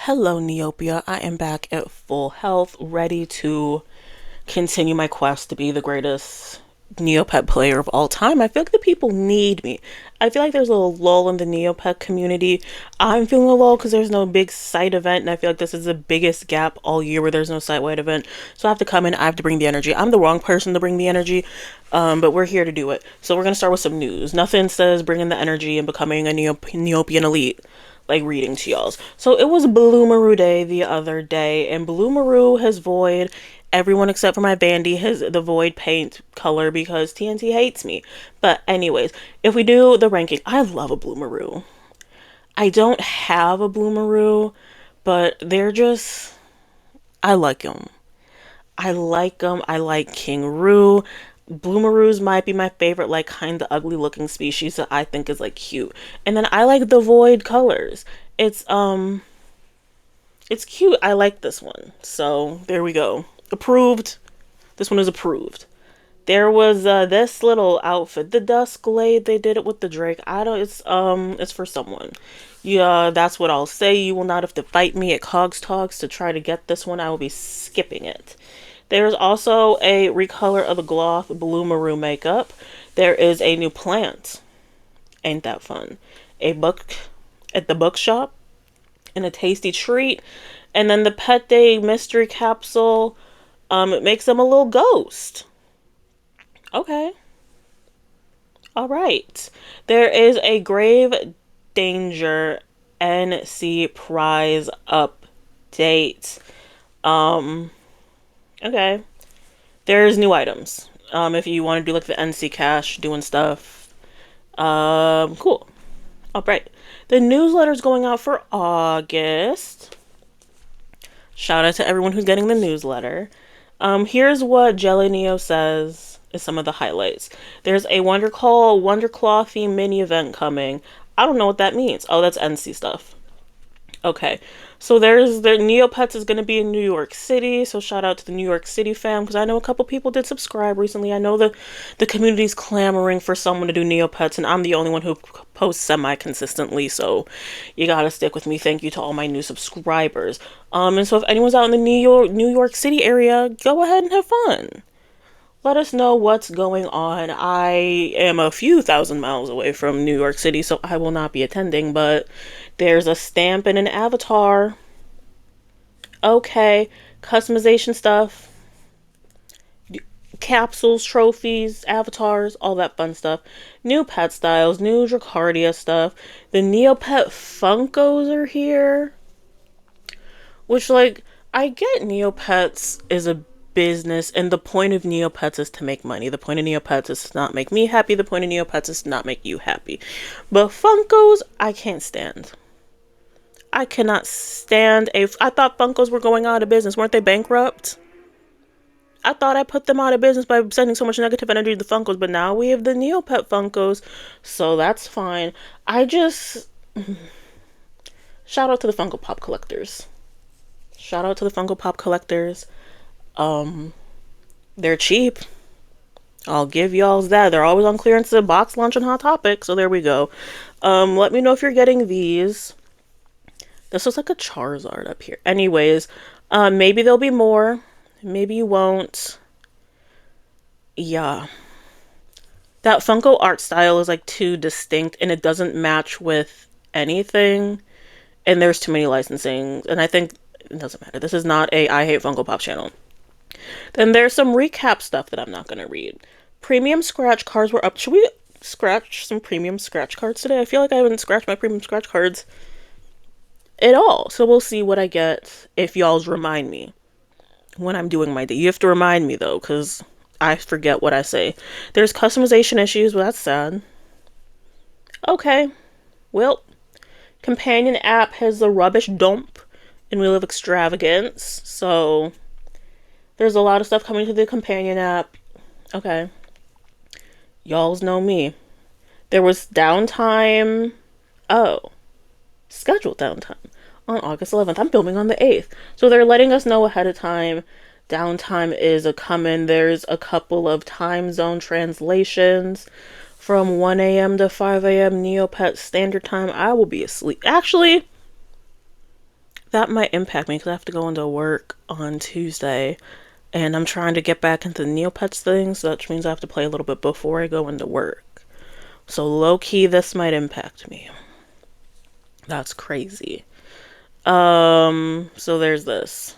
Hello, Neopia. I am back at full health, ready to continue my quest to be the greatest Neopet player of all time. I feel like the people need me. I feel like there's a little lull in the Neopet community. I'm feeling a lull because there's no big site event, and I feel like this is the biggest gap all year where there's no site-wide event. So I have to come in, I have to bring the energy. I'm the wrong person to bring the energy, but we're here to do it. So we're going to start with some news. Nothing says bringing the energy and becoming a Neopian elite like reading to y'all. So it was Bloomaroo Day the other day, and Bloomaroo has void. Everyone except for my Bandy has the void paint color because TNT hates me. But anyways, if we do the ranking, I love a Bloomaroo. I don't have a Bloomaroo, but they're just I like them. I like them. I like King Roo. Bloomaroos might be my favorite, like kind of ugly looking species that I think is like cute. And then I like the void colors. It's cute. I like this one. So there we go. Approved. This one is approved. There was this little outfit, the Dusk Glade. They did it with the Drake. I don't. It's for someone. Yeah, that's what I'll say. You will not have to fight me at Cogs Talks to try to get this one. I will be skipping it. There's also a recolor of the Gloth Bloomaroo makeup. There is a new plant. Ain't that fun? A book at the bookshop and a tasty treat. And then the Pet Day mystery capsule. It makes them a little ghost. Okay. All right. There is a Grave Danger NC prize update. Okay. There's new items. If you want to do like the NC cash doing stuff. Cool. All right. The newsletter's going out for August. Shout out to everyone who's getting the newsletter. Here's what jellyneo says is some of the highlights. There's a Wonderclaw theme mini event coming. I don't know what that means. Oh, that's NC stuff. Okay, so there's the Neopets is going to be in New York City, so shout out to the New York City fam, because I know a couple people did subscribe recently. I know the community's clamoring for someone to do Neopets, and I'm the only one who posts semi-consistently, so you gotta stick with me. Thank you to all my new subscribers. And so if anyone's out in the New York City area, go ahead and have fun. Let us know what's going on. I am a few thousand miles away from New York City, so I will not be attending, but there's a stamp and an avatar. Okay, customization stuff, capsules, trophies, avatars, all that fun stuff. New pet styles, new Dracardia stuff. The Neopet Funkos are here, which, like, I get Neopets is a business, and the point of Neopets is to make money. The point of Neopets is to not make me happy. The point of Neopets is to not make you happy. But Funkos, I can't stand. I cannot stand I thought Funkos were going out of business. Weren't they bankrupt? I thought I put them out of business by sending so much negative energy to the Funkos, but now we have the Neopet Funkos, so that's fine. I just shout out to the Funko Pop collectors. Shout out to the Funko Pop collectors. They're cheap. I'll give y'all that. They're always on clearance at Box Lunch and Hot Topic, so there we go. Let me know if you're getting these. This looks like a Charizard up here. Anyways, maybe there'll be more. Maybe you won't. Yeah. That Funko art style is like too distinct and it doesn't match with anything. And there's too many licensing. And I think it doesn't matter. This is not a I Hate Funko Pop channel. Then there's some recap stuff that I'm not going to read. Premium scratch cards were up. Should we scratch some premium scratch cards today? I feel like I haven't scratched my premium scratch cards at all. So we'll see what I get if y'all's remind me when I'm doing my day. You have to remind me though, because I forget what I say. There's customization issues. Well, that's sad. Okay. Well, companion app has the rubbish dump in Wheel of Extravagance. So there's a lot of stuff coming to the companion app. Okay. Y'all's know me. There was downtime. Oh. Scheduled downtime on August 11th. I'm filming on the 8th. So they're letting us know ahead of time. Downtime is a coming. There's a couple of time zone translations from 1 a.m. to 5 a.m. Neopets Standard Time. I will be asleep. Actually, that might impact me because I have to go into work on Tuesday. And I'm trying to get back into the Neopets thing, so that means I have to play a little bit before I go into work. So low key, this might impact me. That's crazy. So there's this.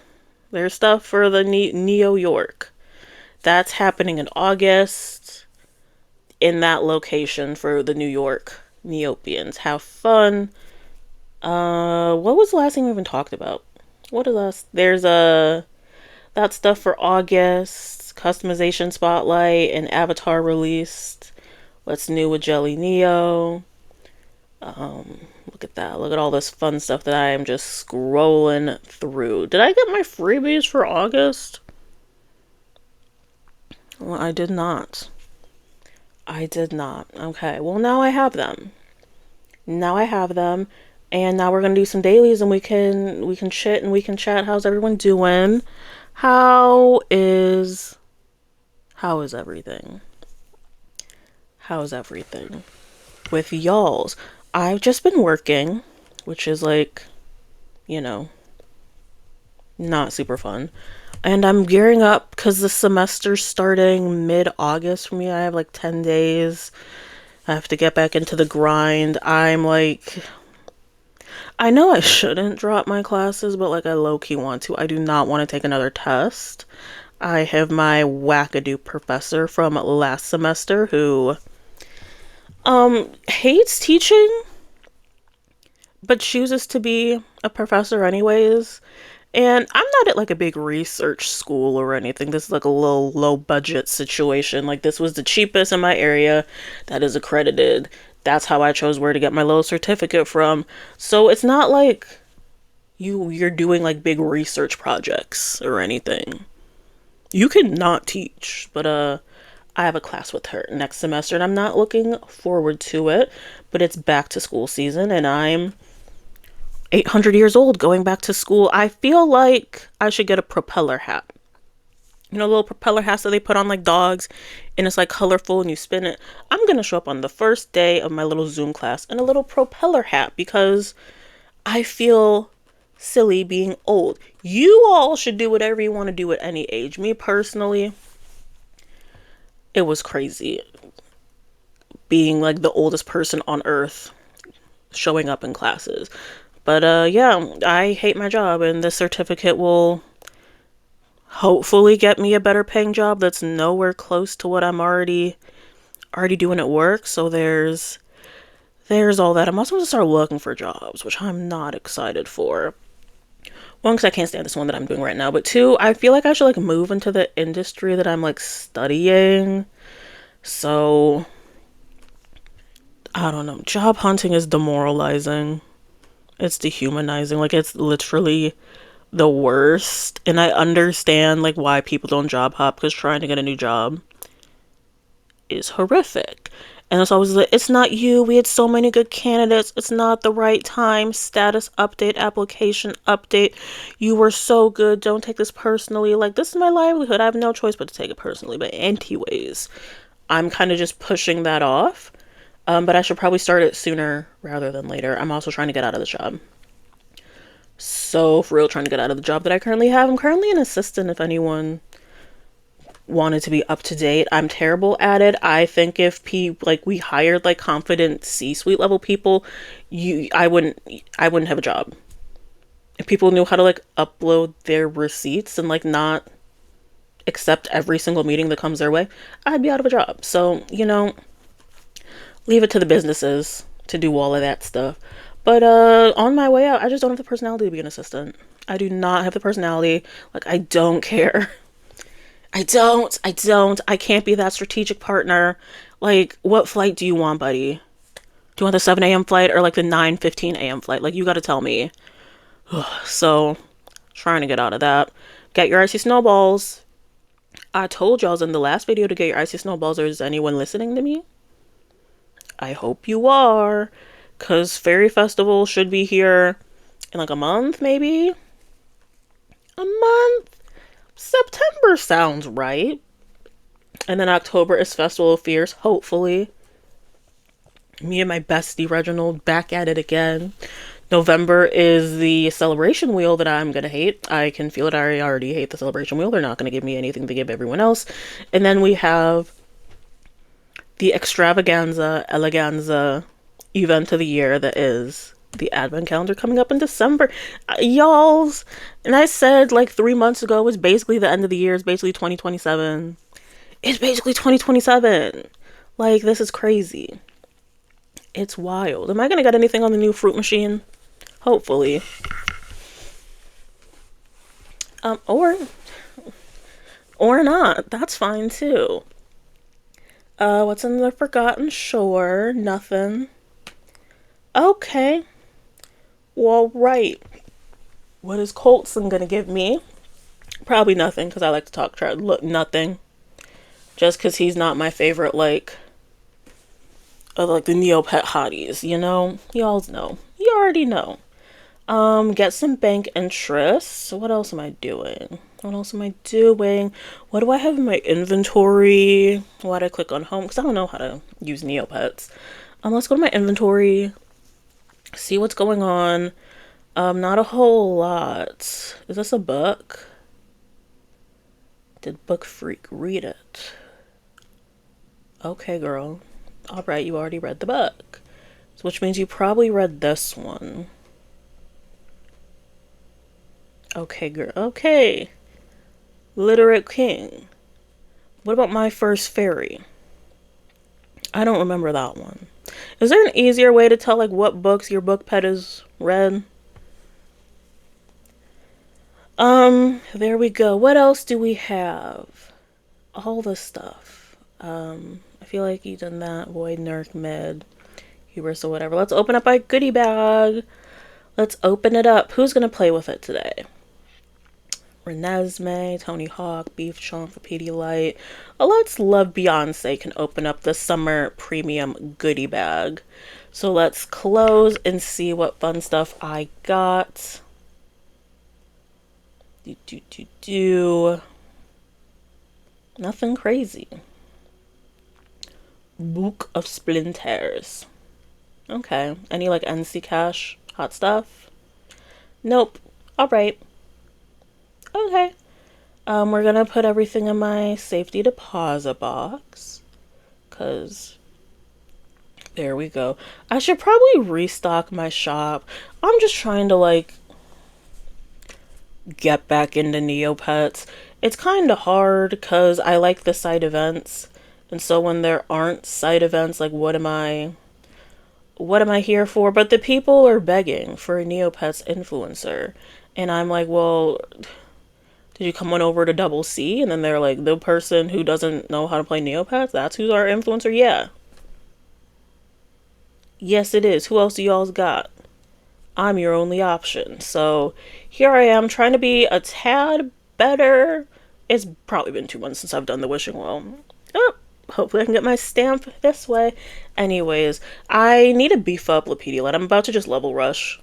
There's stuff for the Neo York. That's happening in August in that location for the New York Neopians. Have fun. What was the last thing we even talked about? What is last? There's that stuff for August, customization spotlight, and avatar released. What's new with jellyneo? Look at that. Look at all this fun stuff that I am just scrolling through. Did I get my freebies for August? Well, I did not. I did not. Okay, well now I have them. Now I have them. And now we're gonna do some dailies and we can chit and we can chat. How's everyone doing? How is everything? How's everything? With y'all's. I've just been working, which is like, you know, not super fun. And I'm gearing up because the semester's starting mid-August for me. I have like 10 days. I have to get back into the grind. I'm like, I know I shouldn't drop my classes, but like I low-key want to. I do not want to take another test. I have my wackadoo professor from last semester who hates teaching but chooses to be a professor anyways. And I'm not at like a big research school or anything. This is like a little low budget situation. Like this was the cheapest in my area that is accredited. That's how I chose where to get my little certificate from. So it's not like you're doing like big research projects or anything. You can not teach, but I have a class with her next semester and I'm not looking forward to it, but it's back to school season and I'm 800 years old going back to school. I feel like I should get a propeller hat. You know, little propeller hats that they put on like dogs and it's like colorful and you spin it. I'm going to show up on the first day of my little Zoom class in a little propeller hat because I feel silly being old. You all should do whatever you want to do at any age. Me personally, it was crazy being like the oldest person on earth showing up in classes. But yeah, I hate my job and this certificate will hopefully get me a better paying job that's nowhere close to what I'm already doing at work. So there's all that. I'm also going to start looking for jobs, which I'm not excited for. One, because I can't stand this one that I'm doing right now. But two, I feel like I should like move into the industry that I'm like studying. So I don't know. Job hunting is demoralizing. It's dehumanizing. Like it's literally the worst. And I understand like why people don't job hop because trying to get a new job is horrific. And it's always like, it's not you. We had so many good candidates. It's not the right time. Status update, application update. You were so good. Don't take this personally. Like, this is my livelihood. I have no choice but to take it personally. But anyways, I'm kind of just pushing that off. But I should probably start it sooner rather than later. I'm also trying to get out of the job. So, for real, trying to get out of the job that I currently have. I'm currently an assistant if anyone wanted to be up to date. I'm terrible at it. I think if we hired like confident C-suite level people, I wouldn't have a job. If people knew how to like upload their receipts and like not accept every single meeting that comes their way, I'd be out of a job. So, you know, leave it to the businesses to do all of that stuff. But on my way out, I just don't have the personality to be an assistant. I do not have the personality. Like, I don't care. I don't. I can't be that strategic partner. Like, what flight do you want, buddy? Do you want the 7 a.m. flight or like the 9:15 a.m. flight? Like, you gotta tell me. So, trying to get out of that. Get your icy snowballs. I told y'all in the last video to get your icy snowballs. Or is anyone listening to me? I hope you are. Because Fairy Festival should be here in like a month, maybe? A month? September sounds right. And then October is Festival of Fears, hopefully. Me and my bestie Reginald back at it again. November is the celebration wheel that I'm gonna hate. I can feel it. I already hate the celebration wheel. They're not gonna give me anything to give everyone else. And then we have the extravaganza, eleganza event of the year that is the advent calendar coming up in December. Y'all's, and I said like 3 months ago, it's basically the end of the year. It's basically 2027. It's basically 2027. Like, this is crazy. It's wild. Am I gonna get anything on the new fruit machine? Hopefully. Or not. That's fine too. What's in the Forgotten Shore? Nothing. Okay. Well, right. What is Colson gonna give me? Probably nothing, because I like to talk trash. Look, nothing. Just because he's not my favorite, like the Neopet hotties, you know? Y'all know. You already know. Get some bank interest. What else am I doing? What else am I doing? What do I have in my inventory? Why'd I click on home? Because I don't know how to use Neopets. Let's go to my inventory. See what's going on. Not a whole lot. Is this a book? Did Book Freak read it? Okay, girl. Alright, you already read the book. So, which means you probably read this one. Okay, girl. Okay. Literate King. What about My First Fairy? I don't remember that one. Is there an easier way to tell, like, what books your book pet has read? There we go. What else do we have? All the stuff. I feel like you done that. Void, Nerk, Med, Hubris, or whatever. Let's open up our goodie bag. Let's open it up. Who's gonna play with it today? Renesmee, Tony Hawk, Beef Chomp for Pedialyte. Let's Love Beyonce can open up the summer premium goodie bag. So let's close and see what fun stuff I got. Nothing crazy. Book of Splinters. Okay. Any like NC Cash hot stuff? Nope. Alright. Okay. We're gonna put everything in my safety deposit box. Cause there we go. I should probably restock my shop. I'm just trying to like get back into Neopets. It's kind of hard because I like the side events, and so when there aren't side events, like what am I here for? But the people are begging for a Neopets influencer, and I'm like, well, did you come on over to DoubleCee? And then they're like, the person who doesn't know how to play Neopets, that's who's our influencer? Yeah. Yes, it is. Who else do y'all's got? I'm your only option. So here I am trying to be a tad better. It's probably been 2 months since I've done the wishing well. Oh, hopefully I can get my stamp this way. Anyways, I need to beef up Lepediolite. I'm about to just level rush.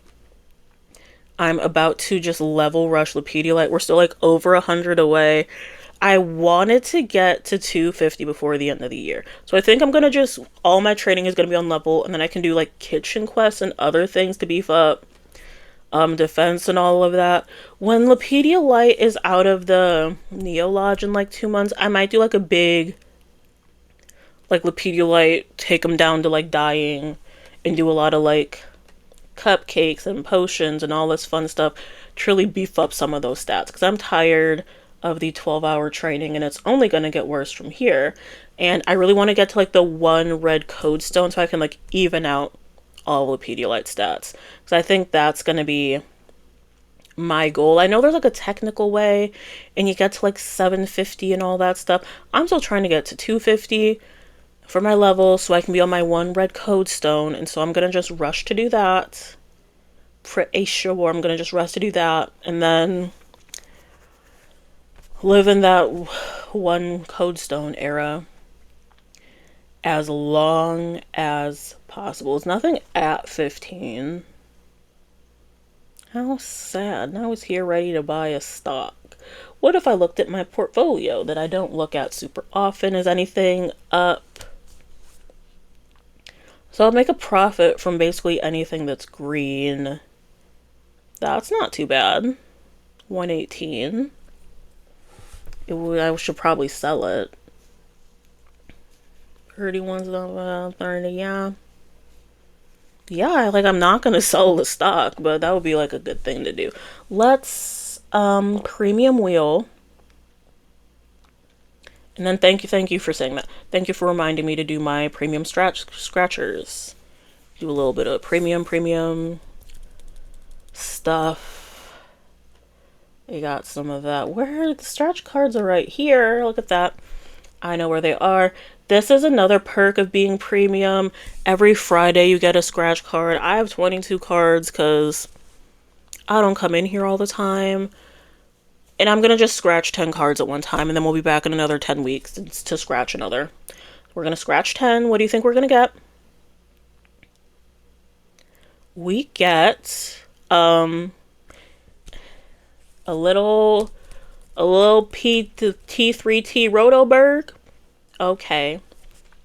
Lepediolite. We're still like over 100 away. I wanted to get to 250 before the end of the year. So I think I'm going to just, all my training is going to be on level, and then I can do like kitchen quests and other things to beef up defense and all of that. When Lepediolite is out of the Neo Lodge in like 2 months, I might do like a big, like Lepediolite, take them down to like dying, and do a lot of like cupcakes and potions and all this fun stuff to really beef up some of those stats, because I'm tired of the 12-hour training, and it's only going to get worse from here. And I really want to get to like the 1 red code stone so I can like even out all the Pedialyte stats, because I think that's going to be my goal. I know there's like a technical way and you get to like 750 and all that stuff. I'm still trying to get to 250 for my level so I can be on my 1 red code stone, and so I'm going to just rush to do that. Pretty sure I'm going to just rush to do that, and then live in that 1 codestone era as long as possible. It's nothing at 15. How sad. Now it's here ready to buy a stock. What if I looked at my portfolio that I don't look at super often? Is anything up? So I'll make a profit from basically anything that's green. That's not too bad. 118. I should probably sell it. 31's not 30, yeah. Yeah, like I'm not gonna sell the stock, but that would be like a good thing to do. Let's premium wheel. And then thank you for saying that. Thank you for reminding me to do my premium scratchers. Do a little bit of premium stuff. We got some of that. Where the scratch cards are right here. Look at that. I know where they are. This is another perk of being premium. Every Friday you get a scratch card. I have 22 cards because I don't come in here all the time. And I'm going to just scratch 10 cards at one time, and then we'll be back in another 10 weeks to scratch another. We're going to scratch 10. What do you think we're going to get? We get a little T3T Rotoberg. Okay.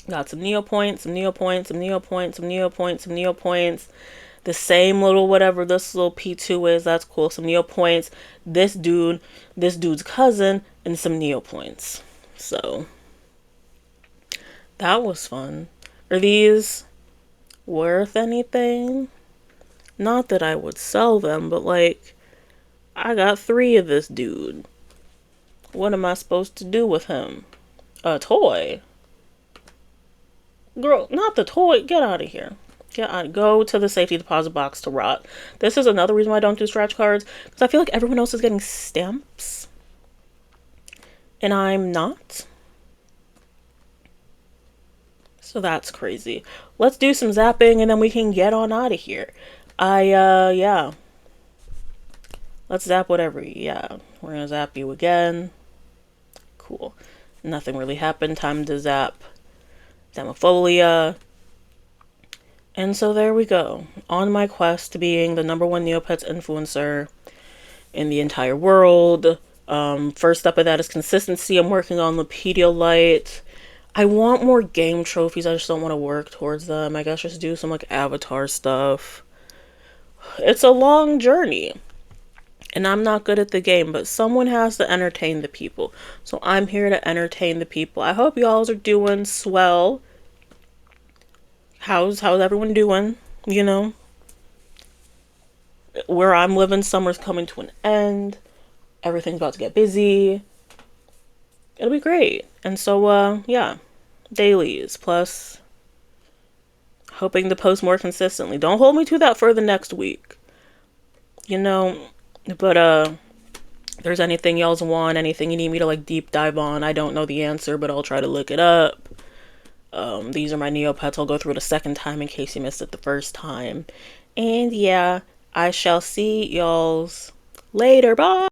Got some Neopoints, some Neopoints, some Neopoints, some Neopoints, some Neopoints. The same little whatever this little P2 is. That's cool. Some Neopoints. This dude's cousin, and some Neopoints. So that was fun. Are these worth anything? Not that I would sell them, but like, I got 3 of this dude. What am I supposed to do with him? A toy? Girl, not the toy. Get out of here. Get out. Go to the safety deposit box to rot. This is another reason why I don't do scratch cards. Because I feel like everyone else is getting stamps. And I'm not. So that's crazy. Let's do some zapping and then we can get on out of here. Yeah. Let's zap whatever. Yeah. We're gonna zap you again. Cool. Nothing really happened. Time to zap Demofolia. And so there we go. On my quest to being the #1 Neopets influencer in the entire world. First step of that is consistency. I'm working on the Pedialyte. I want more game trophies. I just don't want to work towards them. I guess just do some like avatar stuff. It's a long journey. And I'm not good at the game, but someone has to entertain the people. So I'm here to entertain the people. I hope y'all are doing swell. How's everyone doing? You know? Where I'm living, summer's coming to an end. Everything's about to get busy. It'll be great. And so, yeah. Dailies. Plus, hoping to post more consistently. Don't hold me to that for the next week. You know? But, if there's anything y'all's want, anything you need me to, like, deep dive on, I don't know the answer, but I'll try to look it up. These are my Neopets. I'll go through it a second time in case you missed it the first time. And, yeah, I shall see y'all's later. Bye!